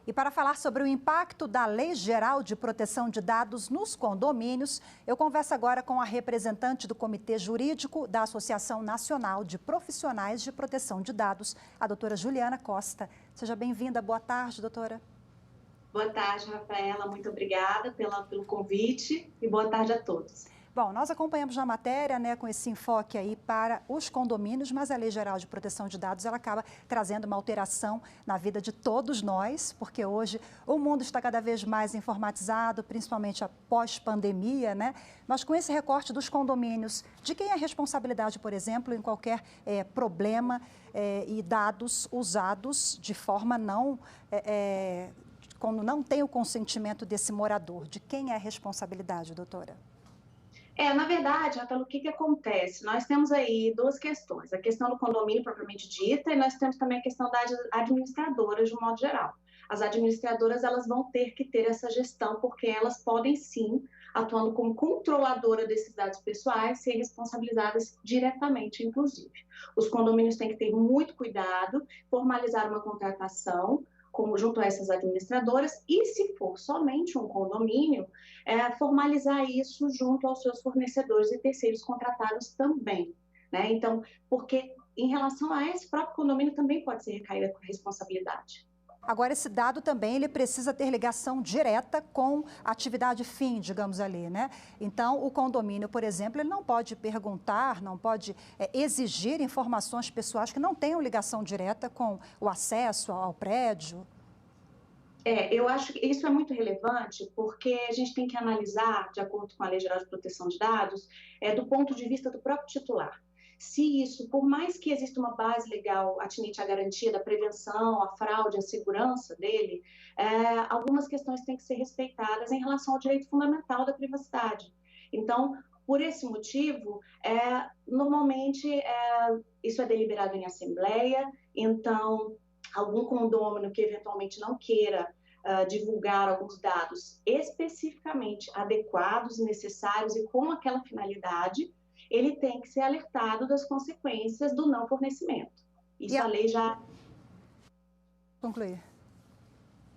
E para falar sobre o impacto da Lei Geral de Proteção de Dados nos condomínios, eu converso agora com a representante do Comitê Jurídico da Associação Nacional de Profissionais de Proteção de Dados, a doutora Juliana Costa. Seja bem-vinda. Boa tarde, doutora. Boa tarde, Rafaela. Muito obrigada pelo convite e boa tarde a todos. Bom, nós acompanhamos na matéria, com esse enfoque aí para os condomínios, mas a Lei Geral de Proteção de Dados, ela acaba trazendo uma alteração na vida de todos nós, porque hoje o mundo está cada vez mais informatizado, principalmente após pandemia, Mas com esse recorte dos condomínios, de quem é a responsabilidade, por exemplo, em qualquer problema e dados usados de forma quando não tem o consentimento desse morador? De quem é a responsabilidade, doutora? Na verdade, Rafaela, o que acontece? Nós temos aí duas questões, a questão do condomínio propriamente dita e nós temos também a questão das administradoras de um modo geral. As administradoras, elas vão ter que ter essa gestão, porque elas podem sim, atuando como controladora desses dados pessoais, ser responsabilizadas diretamente, inclusive. Os condomínios têm que ter muito cuidado, formalizar uma contratação, junto a essas administradoras, e se for somente um condomínio, formalizar isso junto aos seus fornecedores e terceiros contratados também, Então, porque em relação a esse próprio condomínio também pode ser recaída a responsabilidade. Agora, esse dado também ele precisa ter ligação direta com a atividade fim, digamos ali, Então, o condomínio, por exemplo, ele não pode perguntar, não pode exigir informações pessoais que não tenham ligação direta com o acesso ao prédio. Eu acho que isso é muito relevante porque a gente tem que analisar, de acordo com a Lei Geral de Proteção de Dados, do ponto de vista do próprio titular. Se isso, por mais que exista uma base legal atinente à garantia da prevenção, à fraude, à segurança dele, algumas questões têm que ser respeitadas em relação ao direito fundamental da privacidade. Então, por esse motivo, normalmente isso é deliberado em assembleia, então algum condômino que eventualmente não queira divulgar alguns dados especificamente adequados, necessários e com aquela finalidade, ele tem que ser alertado das consequências do não fornecimento. Isso a lei já... Concluir.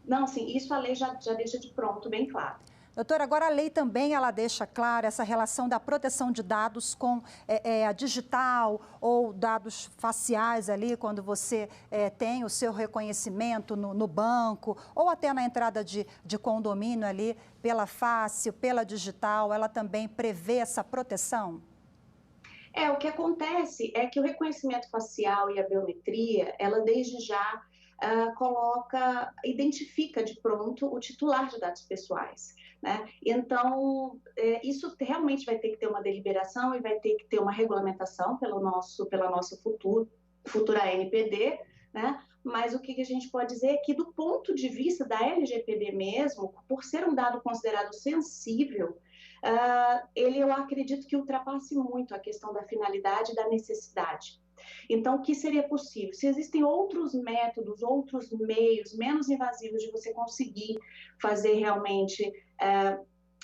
Não, sim, isso a lei já deixa de pronto, bem claro. Doutora, agora a lei também ela deixa clara essa relação da proteção de dados com a digital ou dados faciais ali, quando você tem o seu reconhecimento no banco ou até na entrada de condomínio ali, pela face, pela digital, ela também prevê essa proteção? O que acontece é que o reconhecimento facial e a biometria, ela desde já identifica de pronto o titular de dados pessoais, Então, isso realmente vai ter que ter uma deliberação e vai ter que ter uma regulamentação pela nossa futura ANPD, Mas o que a gente pode dizer é que, do ponto de vista da LGPD mesmo, por ser um dado considerado sensível, eu acredito que ultrapasse muito a questão da finalidade e da necessidade. Então, o que seria possível? Se existem outros métodos, outros meios menos invasivos de você conseguir fazer realmente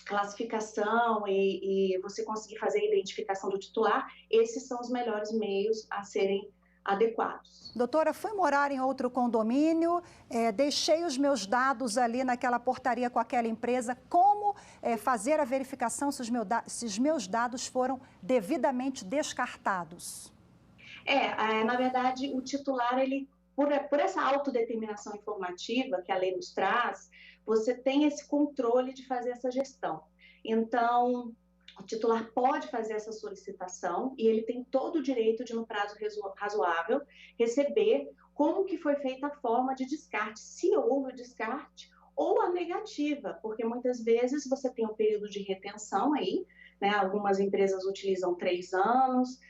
classificação e você conseguir fazer a identificação do titular, esses são os melhores meios a serem adequados. Doutora, fui morar em outro condomínio, deixei os meus dados ali naquela portaria com aquela empresa. Como fazer a verificação se os meus dados foram devidamente descartados? Na verdade, o titular, ele, por essa autodeterminação informativa que a lei nos traz, você tem esse controle de fazer essa gestão. Então, o titular pode fazer essa solicitação e ele tem todo o direito de, no prazo razoável, receber como que foi feita a forma de descarte, se houve o descarte ou a negativa, porque muitas vezes você tem um período de retenção aí, Algumas empresas utilizam 3 anos,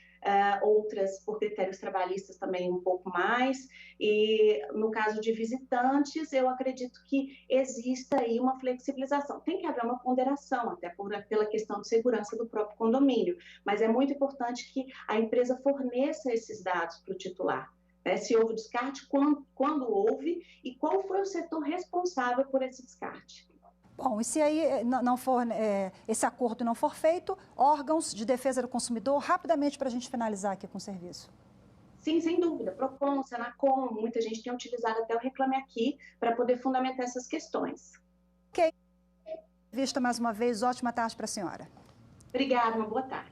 outras por critérios trabalhistas também um pouco mais, e no caso de visitantes, eu acredito que exista aí uma flexibilização. Tem que haver uma ponderação, até pela questão de segurança do próprio condomínio, mas é muito importante que a empresa forneça esses dados para o titular. Se houve descarte, quando houve e qual foi o setor responsável por esse descarte. Bom, e se aí não for, esse acordo não for feito, órgãos de defesa do consumidor, rapidamente para a gente finalizar aqui com o serviço. Sim, sem dúvida. Procon, Senacom, muita gente tem utilizado até o Reclame Aqui para poder fundamentar essas questões. Ok. Vista mais uma vez, ótima tarde para a senhora. Obrigada, uma boa tarde.